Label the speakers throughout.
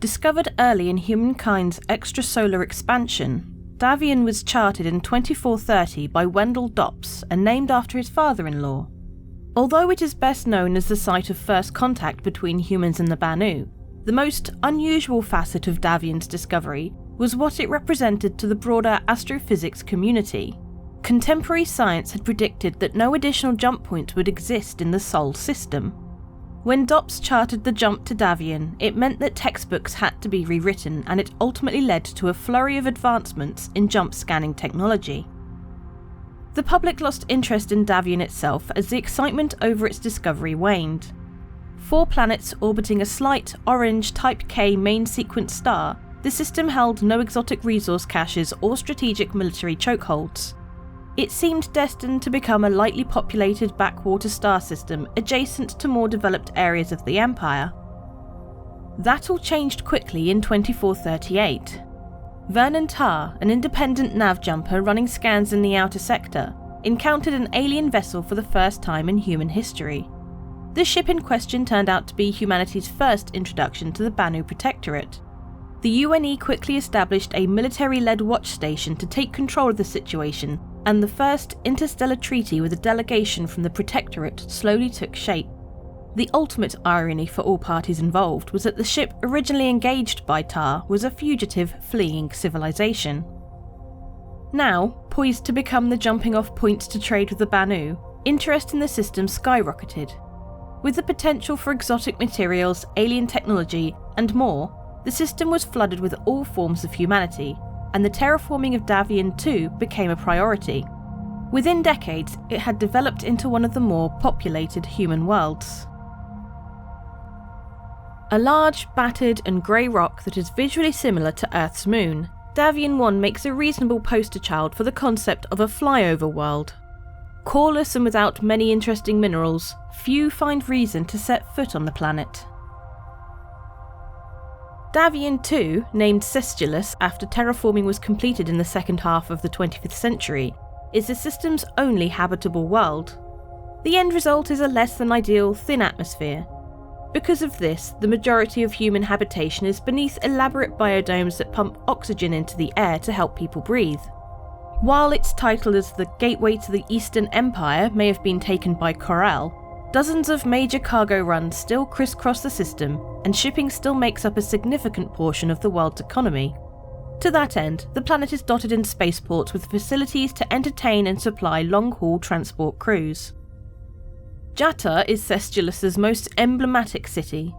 Speaker 1: Discovered early in humankind's extrasolar expansion, Davien was charted in 2430 by Wendell Dops and named after his father-in-law. Although it is best known as the site of first contact between humans and the Banu, the most unusual facet of Davien's discovery was what it represented to the broader astrophysics community. Contemporary science had predicted that no additional jump points would exist in the Sol system. When Dops charted the jump to Davien, it meant that textbooks had to be rewritten, and it ultimately led to a flurry of advancements in jump scanning technology. The public lost interest in Davien itself as the excitement over its discovery waned. 4 planets orbiting a slight orange Type K main sequence star, the system held no exotic resource caches or strategic military chokeholds. It seemed destined to become a lightly populated backwater star system adjacent to more developed areas of the Empire. That all changed quickly in 2438. Vernon Tarr, an independent nav jumper running scans in the outer sector, encountered an alien vessel for the first time in human history. The ship in question turned out to be humanity's first introduction to the Banu Protectorate. The UNE quickly established a military-led watch station to take control of the situation, and the first interstellar treaty with a delegation from the Protectorate slowly took shape. The ultimate irony for all parties involved was that the ship originally engaged by Tarr was a fugitive fleeing civilization. Now, poised to become the jumping-off point to trade with the Banu, interest in the system skyrocketed. With the potential for exotic materials, alien technology, and more, the system was flooded with all forms of humanity, and the terraforming of Davien too became a priority. Within decades, it had developed into one of the more populated human worlds. A large, battered and grey rock that is visually similar to Earth's moon, Davien 1 makes a reasonable poster child for the concept of a flyover world. Coreless and without many interesting minerals, few find reason to set foot on the planet. Davien 2, named Sestulus after terraforming was completed in the second half of the 25th century, is the system's only habitable world. The end result is a less than ideal thin atmosphere. Because of this, the majority of human habitation is beneath elaborate biodomes that pump oxygen into the air to help people breathe. While its title as the Gateway to the Eastern Empire may have been taken by Corel, dozens of major cargo runs still crisscross the system, and shipping still makes up a significant portion of the world's economy. To that end, the planet is dotted in spaceports with facilities to entertain and supply long-haul transport crews. Jatta is Sestulus's most emblematic city.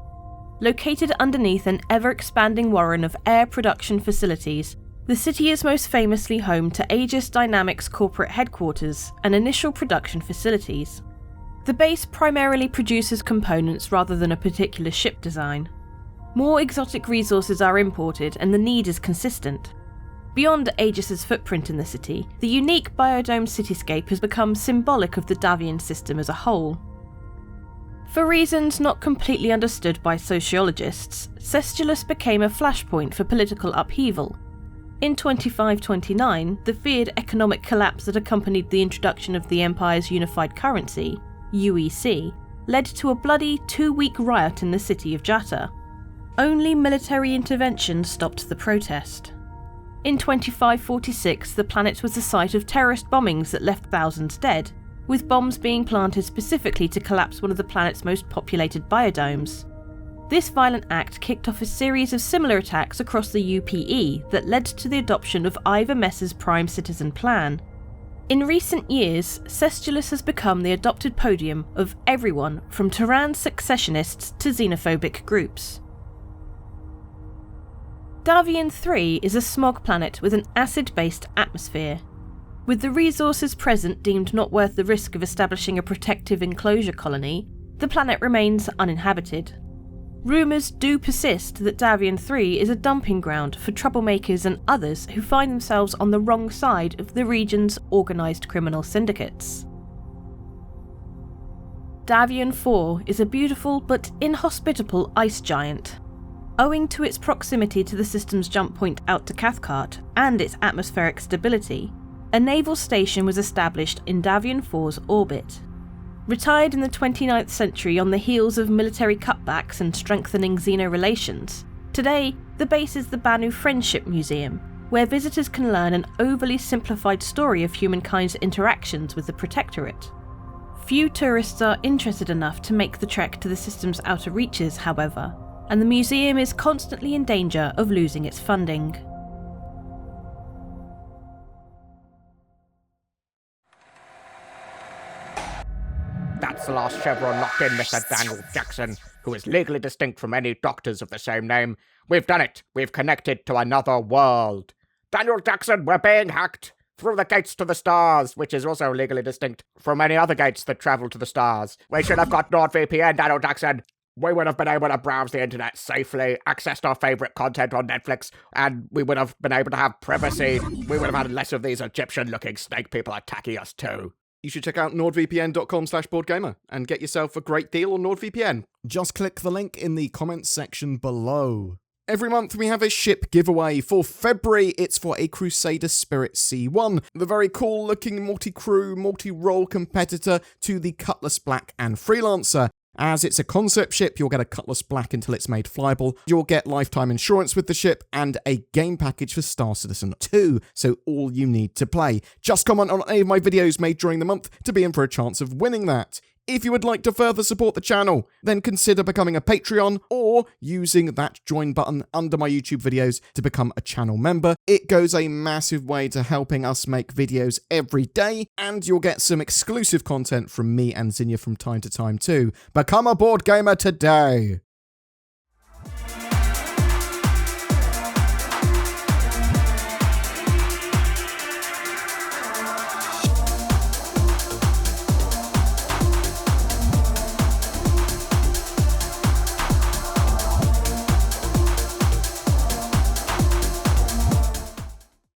Speaker 1: Located underneath an ever-expanding warren of air production facilities, the city is most famously home to Aegis Dynamics corporate headquarters and initial production facilities. The base primarily produces components rather than a particular ship design. More exotic resources are imported and the need is consistent. Beyond Aegis's footprint in the city, the unique biodome cityscape has become symbolic of the Davien system as a whole. For reasons not completely understood by sociologists, Sestulus became a flashpoint for political upheaval. In 2529, the feared economic collapse that accompanied the introduction of the Empire's unified currency, UEC, led to a bloody 2-week riot in the city of Jatta. Only military intervention stopped the protest. In 2546, the planet was the site of terrorist bombings that left thousands dead, with bombs being planted specifically to collapse one of the planet's most populated biodomes. This violent act kicked off a series of similar attacks across the UPE that led to the adoption of Ivor Mess's Prime Citizen Plan. In recent years, Sestulus has become the adopted podium of everyone from Terran successionists to xenophobic groups. Davien 3 is a smog planet with an acid-based atmosphere. With the resources present deemed not worth the risk of establishing a protective enclosure colony, the planet remains uninhabited. Rumours do persist that Davien 3 is a dumping ground for troublemakers and others who find themselves on the wrong side of the region's organised criminal syndicates. Davien 4 is a beautiful but inhospitable ice giant. Owing to its proximity to the system's jump point out to Cathcart and its atmospheric stability, a naval station was established in Davien 4's orbit. Retired in the 29th century on the heels of military cutbacks and strengthening xeno relations, Today, the base is the Banu Friendship Museum, where visitors can learn an overly simplified story of humankind's interactions with the Protectorate. Few tourists are interested enough to make the trek to the system's outer reaches, however, and the museum is constantly in danger of losing its funding.
Speaker 2: That's the last chevron locked in, Mr. Daniel Jackson, who is legally distinct from any doctors of the same name. We've done it. We've connected to another world. Daniel Jackson, we're being hacked through the gates to the stars, which is also legally distinct from any other gates that travel to the stars. We should have got NordVPN, Daniel Jackson. We would have been able to browse the internet safely, accessed our favourite content on Netflix, and we would have been able to have privacy. We would have had less of these Egyptian-looking snake people attacking us too.
Speaker 3: You should check out nordvpn.com/BoredGamer and get yourself a great deal on NordVPN. Just click the link in the comments section below. Every month we have a ship giveaway. For February, it's for a Crusader Spirit C1, the very cool looking multi-crew, multi-role competitor to the Cutlass Black and Freelancer. As it's a concept ship, you'll get a Cutlass Black until it's made flyable, you'll get lifetime insurance with the ship, and a game package for Star Citizen 2, so all you need to play. Just comment on any of my videos made during the month to be in for a chance of winning that. If you would like to further support the channel, then consider becoming a Patreon or using that join button under my YouTube videos to become a channel member. It goes a massive way to helping us make videos every day, and you'll get some exclusive content from me and Zinnia from time to time too. Become a board gamer today!